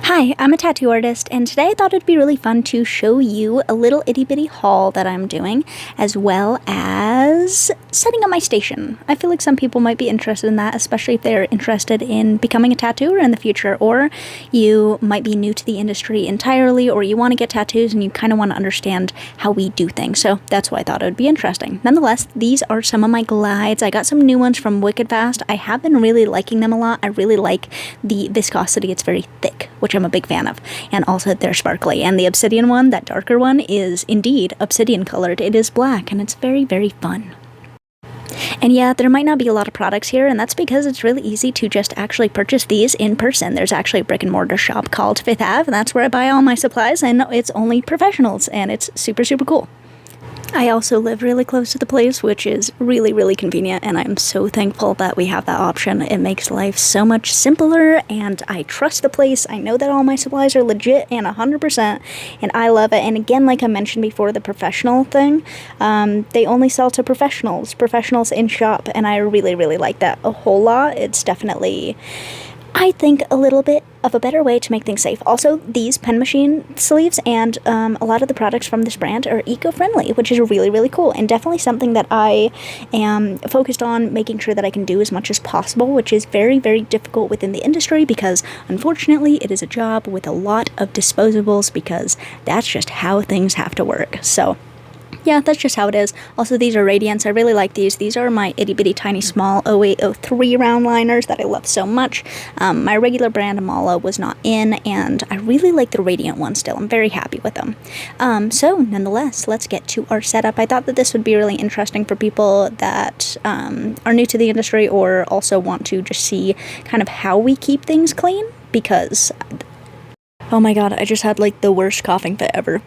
Hi, I'm a tattoo artist, and today I thought it'd be really fun to show you a little itty-bitty haul that I'm doing, as well as setting up my station. I feel like some people might be interested in that, especially if they're interested in becoming a tattooer in the future, or you might be new to the industry entirely, or you want to get tattoos and you kind of want to understand how we do things, so that's why I thought it would be interesting. Nonetheless, these are some of my glides. I got some new ones from Wicked Fast. I have been really liking them a lot. I really like the viscosity. It's very thick, which I'm a big fan of, and also they're sparkly. And the obsidian one, that darker one, is indeed obsidian colored. It is black, and it's very, very fun. And yeah, there might not be a lot of products here, and that's because it's really easy to just actually purchase these in person. There's actually a brick and mortar shop called Fifth Ave, and that's where I buy all my supplies, and it's only professionals, and it's super, super cool. I also live really close to the place, which is really, really convenient, and I'm so thankful that we have that option. It makes life so much simpler, and I trust the place. I know that all my supplies are legit and 100%, and I love it. And again, like I mentioned before, the professional thing, they only sell to professionals in shop, and I really, really like that a whole lot. It's definitely, I think, a little bit of a better way to make things safe. Also, these pen machine sleeves and a lot of the products from this brand are eco-friendly, which is really, really cool, and definitely something that I am focused on making sure that I can do as much as possible, which is very, very difficult within the industry because, unfortunately, it is a job with a lot of disposables because that's just how things have to work. So yeah, that's just how it is. Also, these are Radiants. I really like these. These are my itty-bitty tiny small 0803 round liners that I love so much. My regular brand Amala was not in, and I really like the Radiant one still. I'm very happy with them. So, nonetheless, let's get to our setup. I thought that this would be really interesting for people that are new to the industry or also want to just see kind of how we keep things clean because, oh my god, I just had like the worst coughing fit ever.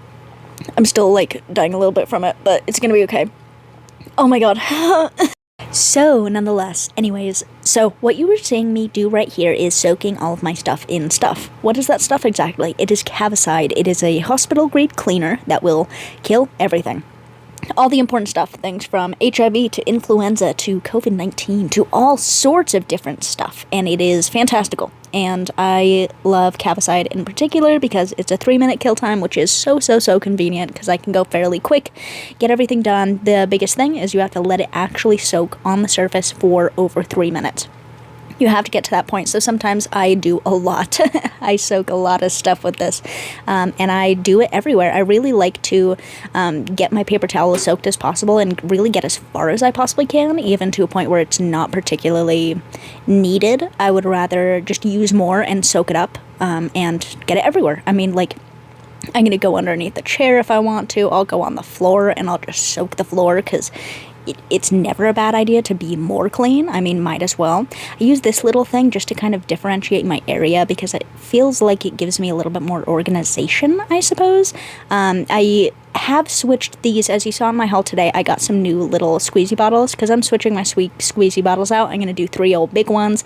I'm still, like, dying a little bit from it, but it's gonna be okay. Oh my god. So, nonetheless, anyways, so what you were seeing me do right here is soaking all of my stuff in stuff. What is that stuff exactly? It is Cavicide. It is a hospital-grade cleaner that will kill everything. All the important stuff, things from HIV to influenza to COVID-19 to all sorts of different stuff, and it is fantastical. And I love Cavicide in particular because it's a 3-minute kill time, which is so convenient because I can go fairly quick, get everything done. The biggest thing is you have to let it actually soak on the surface for over 3 minutes. You have to get to that point, so sometimes I do a lot. I soak a lot of stuff with this, and I do it everywhere. I really like to get my paper towel as soaked as possible and really get as far as I possibly can, even to a point where it's not particularly needed. I would rather just use more and soak it up and get it everywhere. I mean, like, I'm going to go underneath the chair if I want to. I'll go on the floor and I'll just soak the floor because it's never a bad idea to be more clean. I mean, might as well. I use this little thing just to kind of differentiate my area because it feels like it gives me a little bit more organization, I suppose. I have switched these, as you saw in my haul today. I got some new little squeezy bottles because I'm switching my squeezy bottles out. I'm going to do 3 old big ones.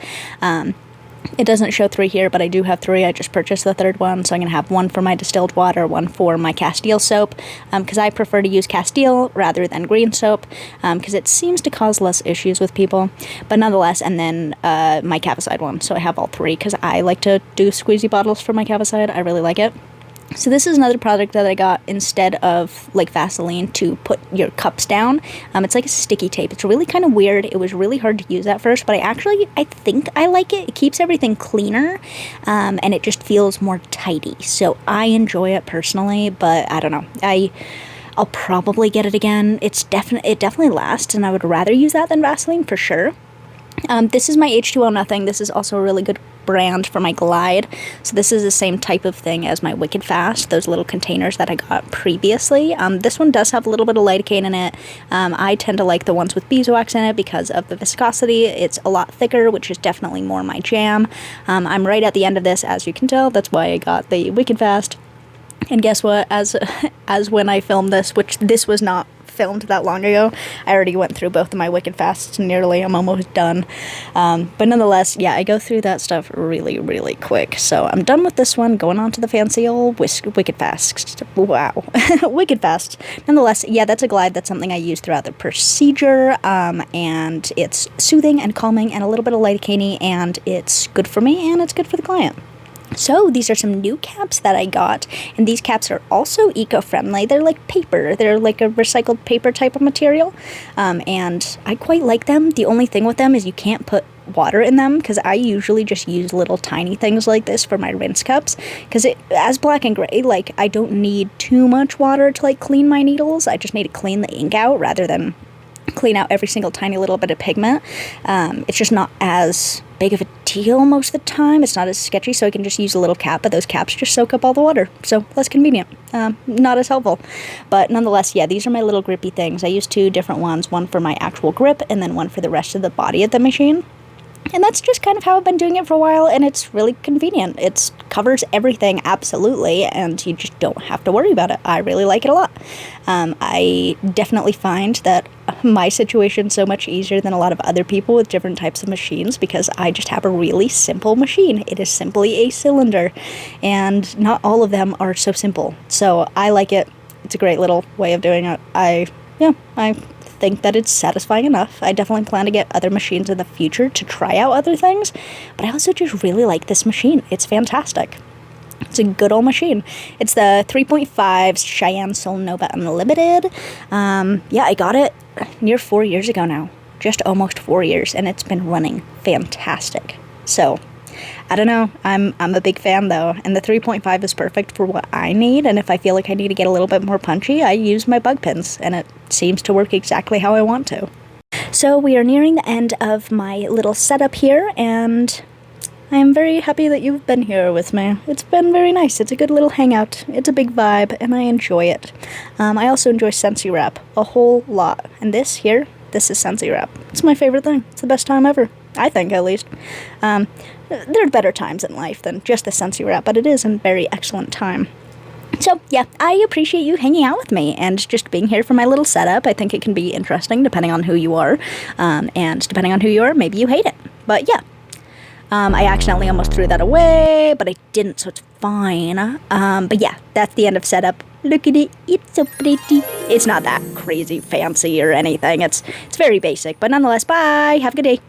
It doesn't show 3 here, but I do have 3. I just purchased the 3rd one, so I'm going to have 1 for my distilled water, 1 for my Castile soap, because I prefer to use Castile rather than green soap, because it seems to cause less issues with people, but nonetheless, and then my Cavicide one, so I have all 3, because I like to do squeezy bottles for my Cavicide. I really like it. So this is another product that I got instead of like Vaseline to put your cups down. It's like a sticky tape. It's really kind of weird. It was really hard to use at first, but I think I like it. It keeps everything cleaner, and it just feels more tidy. So I enjoy it personally, but I don't know. I'll probably get it again. It definitely lasts, and I would rather use that than Vaseline for sure. This is my H2O Nothing. This is also a really good brand for my Glide. So this is the same type of thing as my Wicked Fast, those little containers that I got previously. This one does have a little bit of lidocaine in it. I tend to like the ones with beeswax in it because of the viscosity. It's a lot thicker, which is definitely more my jam. I'm right at the end of this, as you can tell. That's why I got the Wicked Fast. And guess what? As when I filmed this, which this was not filmed that long ago, I already went through both of my Wicked Fasts nearly. I'm almost done. But nonetheless, yeah, I go through that stuff really, really quick. So I'm done with this one, going on to the fancy old Wicked Fast. Wow. Wicked Fast. Nonetheless, yeah, that's a Glide. That's something I use throughout the procedure. And it's soothing and calming and a little bit of lidocaine, and it's good for me and it's good for the client. So these are some new caps that I got, and these caps are also eco-friendly. They're like paper. They're like a recycled paper type of material, and I quite like them. The only thing with them is you can't put water in them, because I usually just use little tiny things like this for my rinse cups, because as black and gray, like, I don't need too much water to like clean my needles. I just need to clean the ink out rather than clean out every single tiny little bit of pigment. It's just not as big of a deal most of the time. It's not as sketchy, so I can just use a little cap, but those caps just soak up all the water, so less convenient. Not as helpful, but nonetheless, yeah, these are my little grippy things. I use 2 different ones, one for my actual grip and then one for the rest of the body of the machine. And that's just kind of how I've been doing it for a while, and it's really convenient. It covers everything, absolutely, and you just don't have to worry about it. I really like it a lot. I definitely find that my situation's so much easier than a lot of other people with different types of machines, because I just have a really simple machine. It is simply a cylinder, and not all of them are so simple. So I like it. It's a great little way of doing it. I think that it's satisfying enough. I definitely plan to get other machines in the future to try out other things, but I also just really like this machine. It's fantastic. It's a good old machine. It's the 3.5 Cheyenne Soul Nova Unlimited. Yeah, I got it near 4 years ago now. Just almost 4 years, and it's been running fantastic. So, I don't know. I'm a big fan, though, and the 3.5 is perfect for what I need, and if I feel like I need to get a little bit more punchy, I use my bug pins, and it seems to work exactly how I want to. So we are nearing the end of my little setup here, and I am very happy that you've been here with me. It's been very nice. It's a good little hangout. It's a big vibe, and I enjoy it. I also enjoy Scentsy Wrap a whole lot, and this is Scentsy Wrap. It's my favorite thing. It's the best time ever. I think, at least. There are better times in life than just the Scentsy Wrap, but it is a very excellent time. So, yeah, I appreciate you hanging out with me and just being here for my little setup. I think it can be interesting depending on who you are, and depending on who you are, maybe you hate it. But, yeah. I accidentally almost threw that away, but I didn't, so it's fine. But, yeah, that's the end of setup. Look at it. It's so pretty. It's not that crazy fancy or anything. It's very basic, but nonetheless, bye. Have a good day.